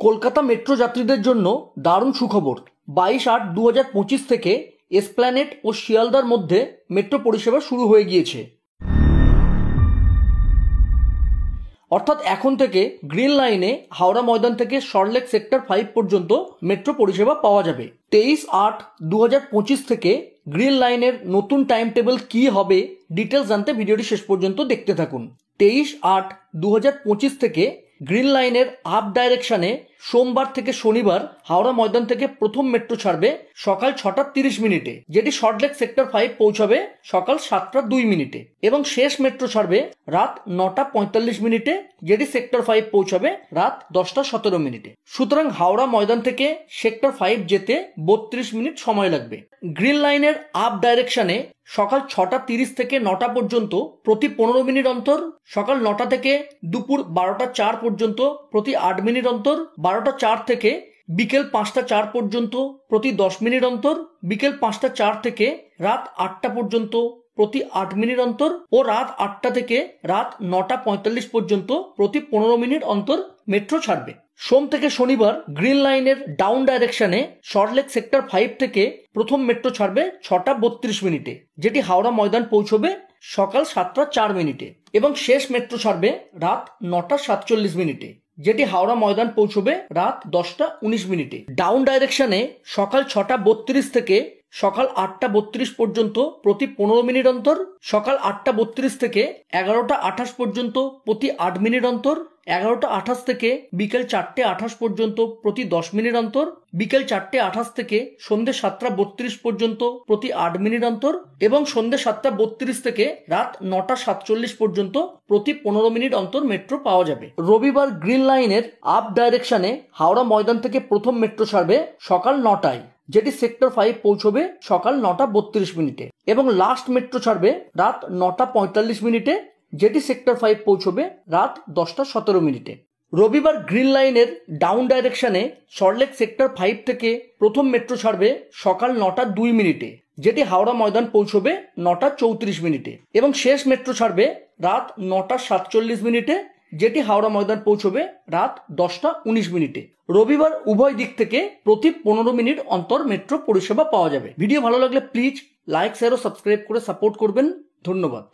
Kolkata metro যাত্রীদের জন্য দারুণ সুখবর। 22/8/2025 থেকে এসপ্ল্যানেড ও শিয়ালদার মধ্যে মেট্রো পরিষেবা শুরু হয়ে গিয়েছে। অর্থাৎ এখন থেকে গ্রিন লাইনে হাওড়া ময়দান থেকে সল্টলেক সেক্টর 5 পর্যন্ত মেট্রো পরিষেবা পাওয়া যাবে। 23/8/2025 থেকে গ্রিন লাইনের নতুন টাইম টেবিল কী হবে ডিটেলস জানতে ভিডিওটি শেষ পর্যন্ত দেখতে থাকুন। 23/8/2025 থেকে গ্রিন লাইনের আপ ডাইরেকশনে সোমবার থেকে শনিবার হাওড়া ময়দান থেকে প্রথম মেট্রো ছাড়বে সকাল 6:30 যেটি সল্টলেক সেক্টর 5 পৌঁছাবে সকাল 7:02 এবং শেষ মেট্রো ছাড়বে রাত 9:45 যেটি সেক্টর 5 পৌঁছাবে রাত 10:17। সুতরাং হাওড়া ময়দান থেকে সেক্টর 5 যেতে 32 মিনিট সময় লাগবে। গ্রিন লাইনের আপ ডাইরেকশনে সকাল 6:30 থেকে 9টা পর্যন্ত প্রতি 15 মিনিট অন্তর, সকাল 9টা থেকে দুপুর 12:04 পর্যন্ত প্রতি 8 মিনিট অন্তর, 12:04 থেকে বিকেল 5:04 পর্যন্ত প্রতি 10 মিনিট অন্তর, বিকেল 5:04 থেকে রাত 8টা পর্যন্ত প্রতি 8 মিনিট অন্তর ও রাত 8টা থেকে রাত 9:45 পর্যন্ত প্রতি 15 মিনিট অন্তর মেট্রো ছাড়বে। সোম থেকে শনিবার গ্রিন লাইনের ডাউন ডাইরেকশনে সল্টলেক সেক্টর 5 থেকে প্রথম মেট্রো ছাড়বে 6:32 যেটি হাওড়া ময়দান পৌঁছবে সকাল 7:04 এবং শেষ মেট্রো ছাড়বে রাত 9:47 যেটি হাওড়া ময়দান পৌঁছবে রাত 10:19। ডাউন ডাইরেকশনে সকাল 6:32 থেকে সকাল 8:32 পর্যন্ত প্রতি 15 মিনিট অন্তর, সকাল 8:32 থেকে 11:28 পর্যন্ত প্রতি 8 মিনিট অন্তর, 11:28 থেকে বিকেল 4:28 পর্যন্ত প্রতি 10 মিনিট অন্তর, বিকেল 4:28 থেকে সন্ধ্যে 7:32 পর্যন্ত প্রতি 8 মিনিট অন্তর এবং সন্ধ্যে 7:32 থেকে রাত 9:47 পর্যন্ত প্রতি 15 মিনিট অন্তর মেট্রো পাওয়া যাবে। রবিবার গ্রিন লাইনের আপ ডাইরেকশনে হাওড়া ময়দান থেকে প্রথম মেট্রো ছাড়বে সকাল 9টায় যেটি সেক্টর 5 পৌঁছবে সকাল 9:32 এবং লাস্ট মেট্রো ছাড়বে রাত 9:45 যেটি সেক্টর 5 পৌঁছবে রাত 10:17। রবিবার গ্রিন লাইনের ডাউন ডাইরেকশনে সল্টলেক সেক্টর 5 থেকে প্রথম মেট্রো ছাড়বে সকাল 9:02 যেটি হাওড়া ময়দান পৌঁছবে 9:34 এবং শেষ মেট্রো ছাড়বে রাত 9:47 যেটি হাওড়া ময়দান পৌঁছবে রাত 10:19। রবিবার উভয় দিক থেকে প্রতি 15 মিনিট অন্তর মেট্রো পরিষেবা পাওয়া যাবে। ভিডিও ভালো লাগলে প্লিজ লাইক, শেয়ার ও সাবস্ক্রাইব করে সাপোর্ট করবেন। ধন্যবাদ।